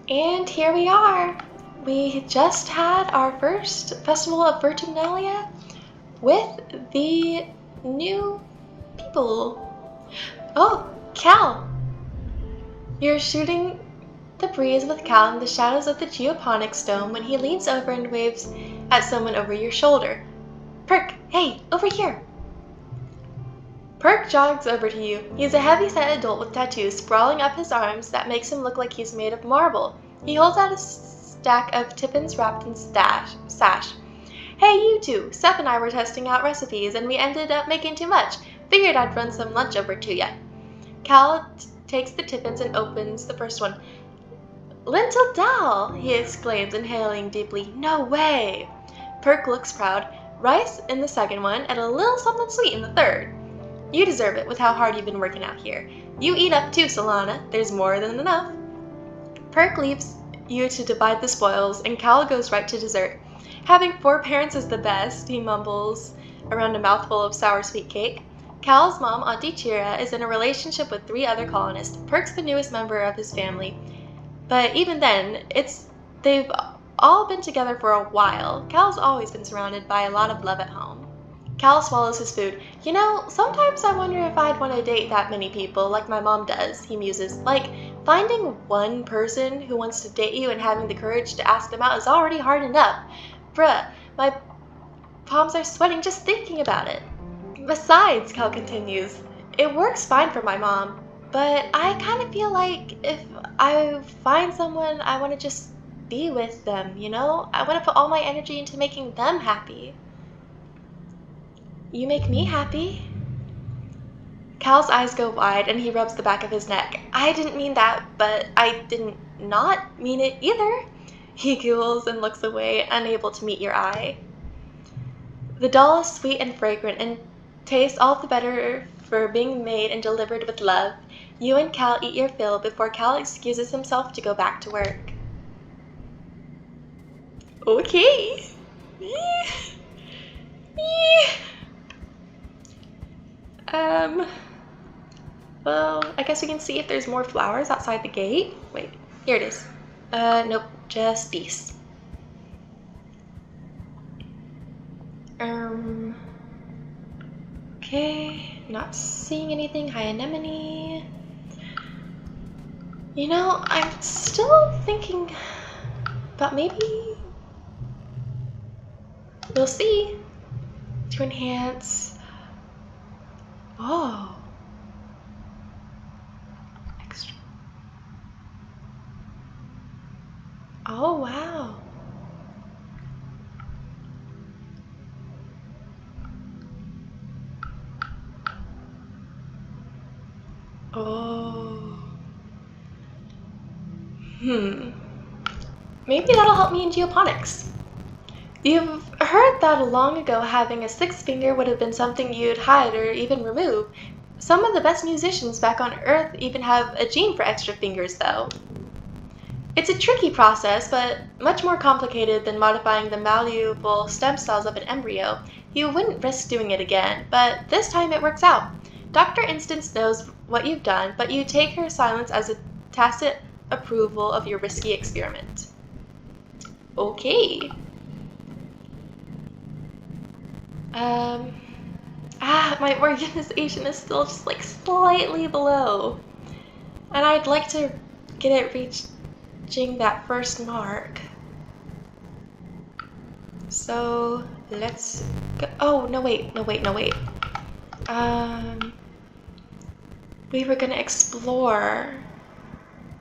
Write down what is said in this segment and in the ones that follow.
And here we are. We just had our first Festival of Vertumna with the new people. Oh, Cal! You're shooting the breeze with Cal in the shadows of the geoponics dome when he leans over and waves at someone over your shoulder. Perk, hey, over here! Perk jogs over to you. He's a heavy-set adult with tattoos sprawling up his arms that makes him look like he's made of marble. He holds out a stack of tippins wrapped in sash. Hey, you two! Seth and I were testing out recipes, and we ended up making too much. Figured I'd run some lunch over to ya. Cal takes the tippins and opens the first one. Lentil dal! He exclaims, inhaling deeply. No way! Perk looks proud. Rice in the second one, and a little something sweet in the third. You deserve it with how hard you've been working out here. You eat up too, Solana. There's more than enough. Perk leaves you to divide the spoils, and Cal goes right to dessert. Having 4 parents is the best, he mumbles around a mouthful of sour sweet cake. Cal's mom, Auntie Chira, is in a relationship with 3 other colonists. Perk's the newest member of his family. But even then, they've all been together for a while. Cal's always been surrounded by a lot of love at home. Cal swallows his food. You know, sometimes I wonder if I'd want to date that many people, like my mom does, he muses. Like, finding one person who wants to date you and having the courage to ask them out is already hard enough. Bruh, my palms are sweating just thinking about it. Besides, Cal continues, it works fine for my mom, but I kind of feel like if I find someone, I want to just be with them, you know? I want to put all my energy into making them happy. You make me happy. Cal's eyes go wide and he rubs the back of his neck. I didn't mean that, but I didn't not mean it either. He giggles and looks away, unable to meet your eye. The doll is sweet and fragrant and tastes all the better for being made and delivered with love. You and Cal eat your fill before Cal excuses himself to go back to work. Okay. Well, I guess we can see if there's more flowers outside the gate. Wait, here it is. Nope, just these. Okay, not seeing anything. High anemone. You know, I'm still thinking about maybe we'll see. To enhance. Oh. Extra. Oh, wow. Oh. Maybe that'll help me in geoponics. You've heard that long ago having a 6th finger would have been something you'd hide or even remove. Some of the best musicians back on Earth even have a gene for extra fingers, though. It's a tricky process, but much more complicated than modifying the malleable stem cells of an embryo. You wouldn't risk doing it again, but this time it works out. Dr. Instance knows what you've done, but you take her silence as a tacit approval of your risky experiment. Okay. My organization is still just like slightly below. And I'd like to get it reaching that first mark. So let's go. Oh, no, wait. We were gonna explore.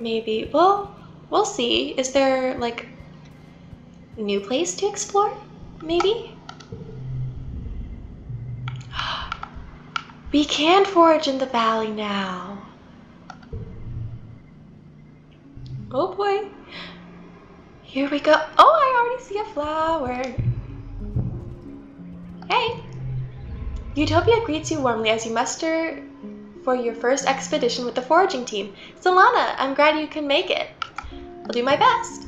Maybe. Well, we'll see. Is there like a new place to explore? Maybe? We can forage in the valley now. Oh boy. Here we go. Oh, I already see a flower. Hey. Utopia greets you warmly as you muster for your first expedition with the foraging team. Solana, I'm glad you can make it. I'll do my best.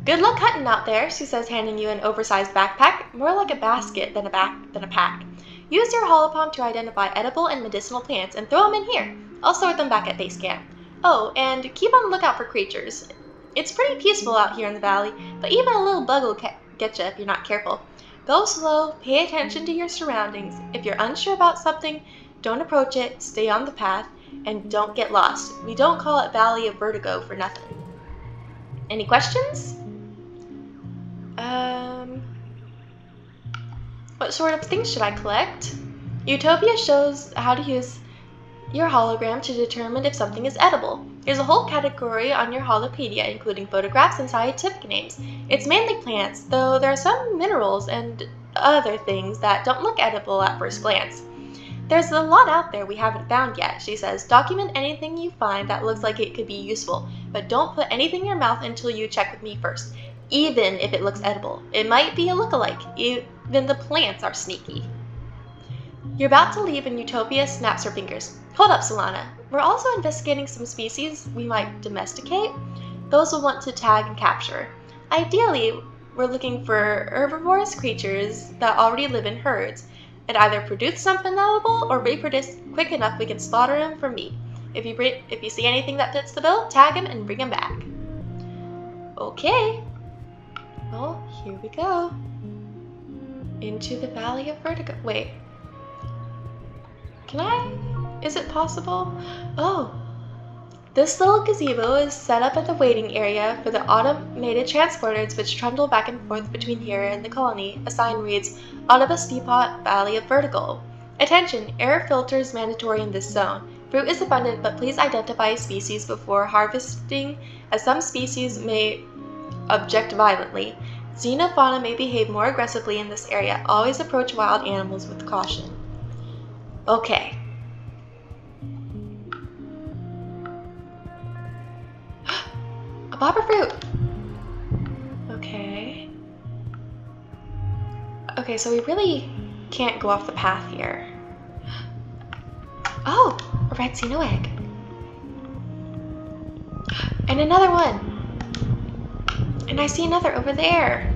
Good luck hunting out there, she says, handing you an oversized backpack, more like a basket than a pack. Use your holopalm to identify edible and medicinal plants and throw them in here. I'll sort them back at base camp. Oh, and keep on the lookout for creatures. It's pretty peaceful out here in the valley, but even a little bug will get you if you're not careful. Go slow, pay attention to your surroundings. If you're unsure about something, don't approach it, stay on the path, and don't get lost. We don't call it Valley of Vertigo for nothing. Any questions? What sort of things should I collect? Utopia shows how to use your hologram to determine if something is edible. There's a whole category on your holopedia, including photographs and scientific names. It's mainly plants, though there are some minerals and other things that don't look edible at first glance. There's a lot out there we haven't found yet, she says. Document anything you find that looks like it could be useful, but don't put anything in your mouth until you check with me first, even if it looks edible. It might be a look-alike. Even the plants are sneaky. You're about to leave and Utopia snaps her fingers. Hold up, Solana. We're also investigating some species we might domesticate. Those we'll want to tag and capture. Ideally, we're looking for herbivorous creatures that already live in herds and either produce something edible or reproduce quick enough we can slaughter them for meat. If you see anything that fits the bill, tag him and bring him back. Okay. Well, here we go. Into the Valley of Vertigo. Wait. Is it possible? Oh. This little gazebo is set up at the waiting area for the automated transporters which trundle back and forth between here and the colony. A sign reads, Autobus Depot, Valley of Vertigo. Attention, air filters mandatory in this zone. Fruit is abundant, but please identify species before harvesting, as some species may object violently. Xenofauna may behave more aggressively in this area. Always approach wild animals with caution. Okay. A bobber fruit! Okay. Okay, so we really can't go off the path here. Oh! A red Xeno egg. And another one! And I see another over there.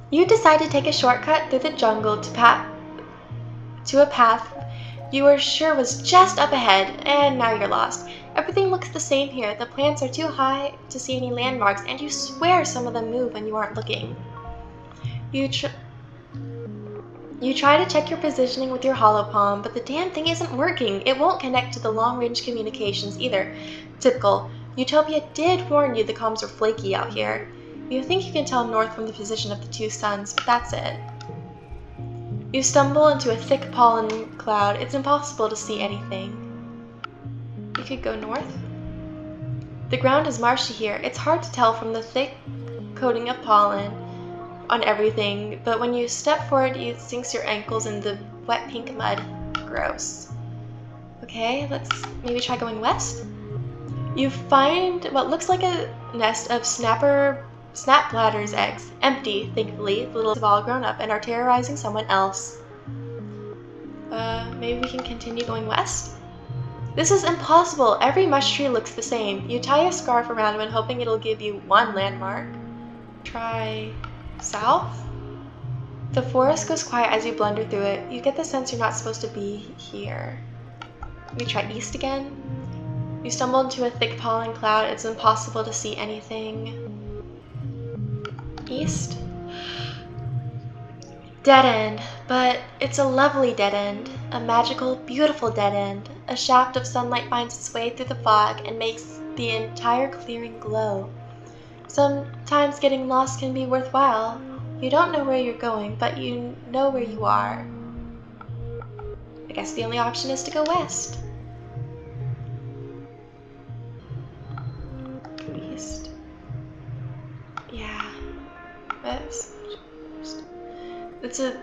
You decide to take a shortcut through the jungle to a path you were sure was just up ahead, and now you're lost. Everything looks the same here. The plants are too high to see any landmarks, and you swear some of them move when you aren't looking. You try to check your positioning with your holopalm, but the damn thing isn't working. It won't connect to the long-range communications either. Typical. Utopia did warn you the comms are flaky out here. You think you can tell north from the position of the two suns, but that's it. You stumble into a thick pollen cloud. It's impossible to see anything. You could go north. The ground is marshy here. It's hard to tell from the thick coating of pollen on everything, but when you step forward, it sinks your ankles in the wet pink mud. Gross. Okay, let's maybe try going west. You find what looks like a nest of snap bladder's eggs, empty, thankfully. The little have all grown up and are terrorizing someone else. Maybe we can continue going west? This is impossible. Every mush tree looks the same. You tie a scarf around one, hoping it'll give you one landmark. Try south? The forest goes quiet as you blunder through it. You get the sense you're not supposed to be here. We try east again. You stumble into a thick pollen cloud. It's impossible to see anything. East? Dead end, but it's a lovely dead end. A magical, beautiful dead end. A shaft of sunlight finds its way through the fog and makes the entire clearing glow. Sometimes getting lost can be worthwhile. You don't know where you're going, but you know where you are. I guess the only option is to go west. East. Yeah. West. It's a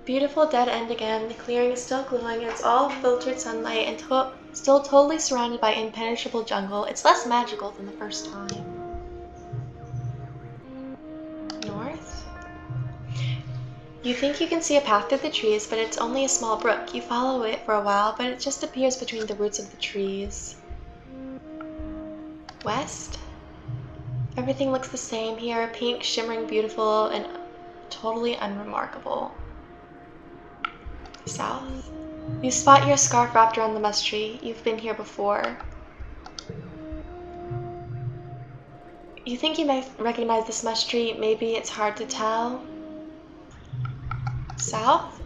beautiful dead end again. The clearing is still glowing. It's all filtered sunlight and still totally surrounded by impenetrable jungle. It's less magical than the first time. North? You think you can see a path through the trees, but it's only a small brook. You follow it for a while, but it just appears between the roots of the trees. West? Everything looks the same here. Pink, shimmering, beautiful, and totally unremarkable. South? You spot your scarf wrapped around the musk tree. You've been here before. You think you might recognize this mush tree, maybe it's hard to tell. South?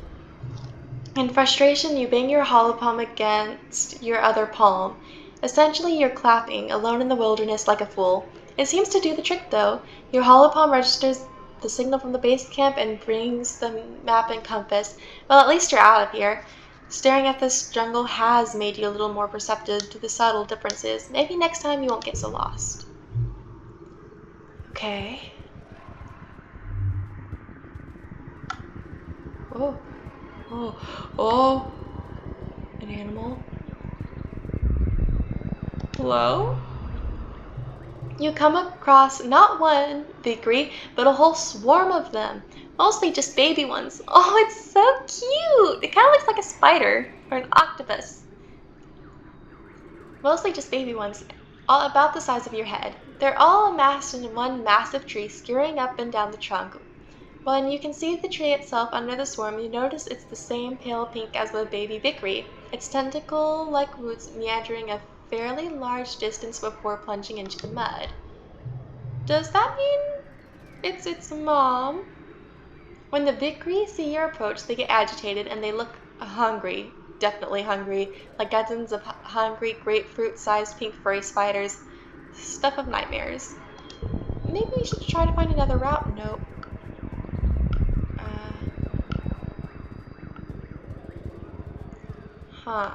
In frustration, you bang your hollow palm against your other palm. Essentially, you're clapping, alone in the wilderness like a fool. It seems to do the trick, though. Your hollow palm registers the signal from the base camp and brings the map and compass. Well, at least you're out of here. Staring at this jungle has made you a little more perceptive to the subtle differences. Maybe next time you won't get so lost. Okay. Oh. Oh. Oh. An animal. Hello? You come across not one victory, but a whole swarm of them. Mostly just baby ones. Oh, it's so cute! It kind of looks like a spider or an octopus. Mostly just baby ones, all about the size of your head. They're all amassed in one massive tree, skewering up and down the trunk. When you can see the tree itself under the swarm, you notice it's the same pale pink as the baby victory, its tentacle-like roots meandering a fairly large distance before plunging into the mud. Does that mean it's its mom? When the victory see your approach, they get agitated and they look hungry, definitely hungry, like dozens of hungry grapefruit-sized pink furry spiders. Stuff of nightmares. Maybe we should try to find another route. Nope. Huh.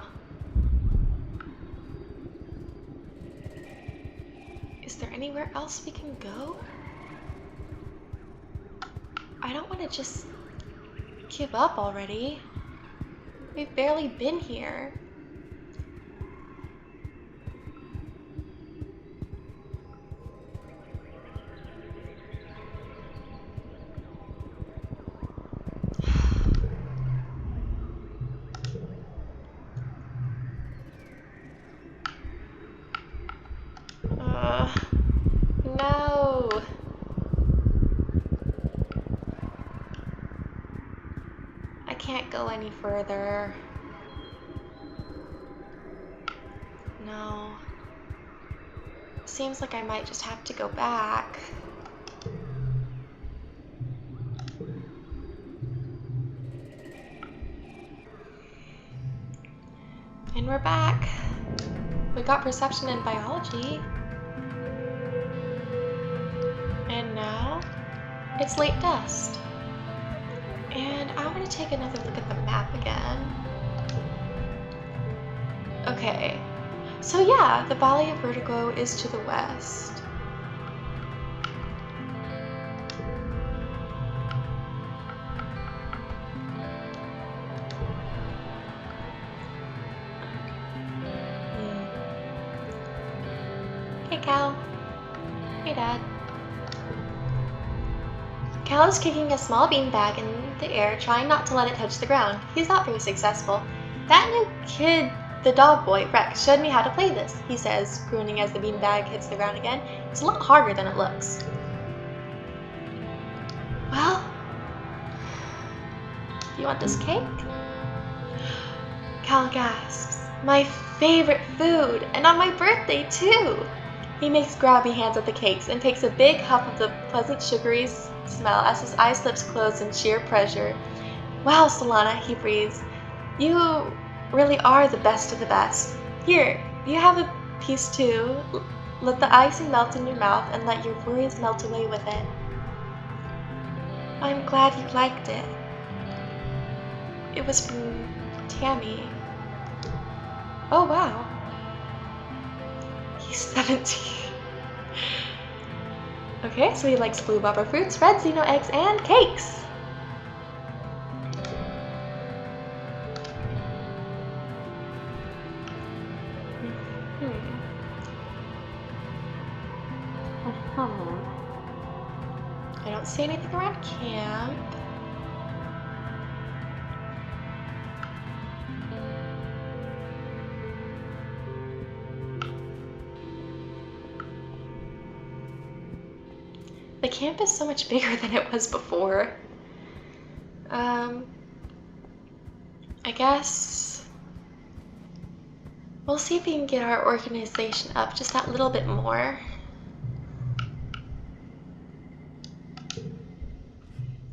Is there anywhere else we can go? I don't want to just give up already. We've barely been here. No. I can't go any further. No. Seems like I might just have to go back. And we're back. We got perception and biology. And now it's late dusk. And I want to take another look at the map again. Okay. So yeah, the Valley of Vertigo is to the west. Hey, Cal. Hey, Dad. Cal is kicking a small beanbag in the air, trying not to let it touch the ground. He's not very successful. That new kid, the dog boy, Rex, showed me how to play this, he says, crooning as the beanbag hits the ground again. It's a lot harder than it looks. Well, you want this cake? Cal gasps. My favorite food, and on my birthday too! He makes grabby hands at the cakes and takes a big huff of the pleasant sugary smell as his eye slips closed in sheer pleasure. Wow, Solana, he breathes. You really are the best of the best. Here, you have a piece too. Let the icing melt in your mouth and let your worries melt away with it. I'm glad you liked it. It was from Tammy. Oh, wow. He's 17. Okay, so he likes blue bobber fruits, red Xeno eggs, and cakes. I don't see anything around camp. The camp is so much bigger than it was before. I guess we'll see if we can get our organization up just that little bit more.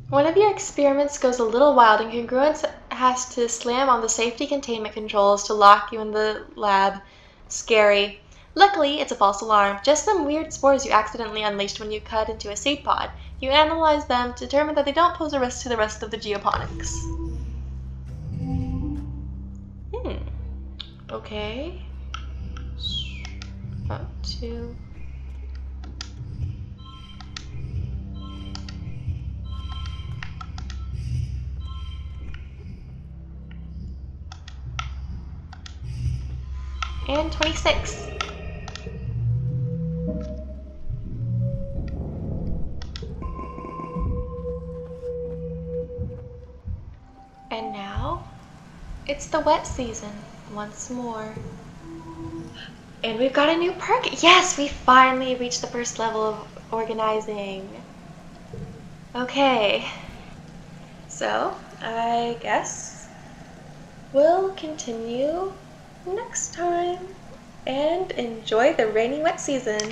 One of your experiments goes a little wild and Congruence has to slam on the safety containment controls to lock you in the lab. Scary. Luckily, it's a false alarm. Just some weird spores you accidentally unleashed when you cut into a seed pod. You analyze them to determine that they don't pose a risk to the rest of the geoponics. Okay. About 2. And 26. And now, it's the wet season once more. And we've got a new perk. Yes, we finally reached the first level of organizing. Okay. So, I guess we'll continue next time. And enjoy the rainy wet season.